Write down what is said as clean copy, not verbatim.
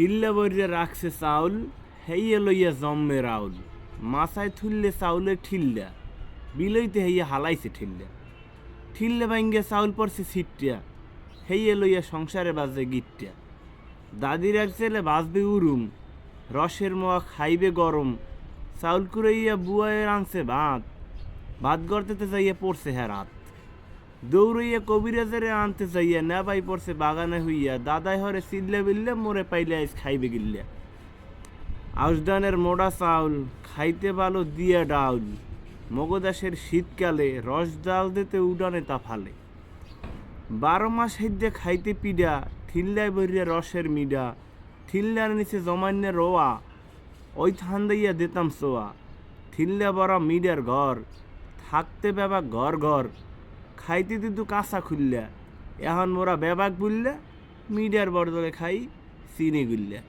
ঠিল্লা বইরে রাখছে চাউল, হেইয়ে লইয়া জম্মে রাউল। মাথায় থুললে চাউলে ঠিল্লা, বিলইতে হেইয়া হালাইছে ঠিল্লা। ঠিল্লা ভাঙ্গে চাউল পড়ছে ছিট্টিয়া, হেইয়ে লইয়া সংসারে বাজে গিট্টিয়া। দাদির এক ছেলে বাজবে উরুম, রসের মোয়া খাইবে গরম। চাউল কুড়াইয়া বুয়ায় আনছে ভাত, ভাত গড়তেতে যাইয়া পড়ছে হ্যাঁ রাত। দৌড়াইয়া কবিরাজের আনতে যাইয়া নেবাই পড়ছে বাগানে হইয়া। দাদাই হরে চিল্লা বিল্লা, মোরে পাইলে আইস খাইবে গিল্লা। আউশদানের মোড়া চাউল, খাইতে ভালো দিয়া ডাউল। মগদাসের শীতকালে রস ডাল দিতে উডানে তা ফালে। 12 মাস হেদ্যে খাইতে পিডা, ঠিল্লায় বইরে রসের মিডা। ঠিল্লার নিচে জমান্যে রোয়া, ওই ঠান্দাইয়া দিতাম সোয়া। ঠিল্লা বড় মিডার ঘর, থাকতে বেবাক ঘর ঘর। খাইতে দিতু কাঁচা খুললা, এখন মোরা বেবাক বুললা। মিডার বদলে খাই চিনি গুল্লা।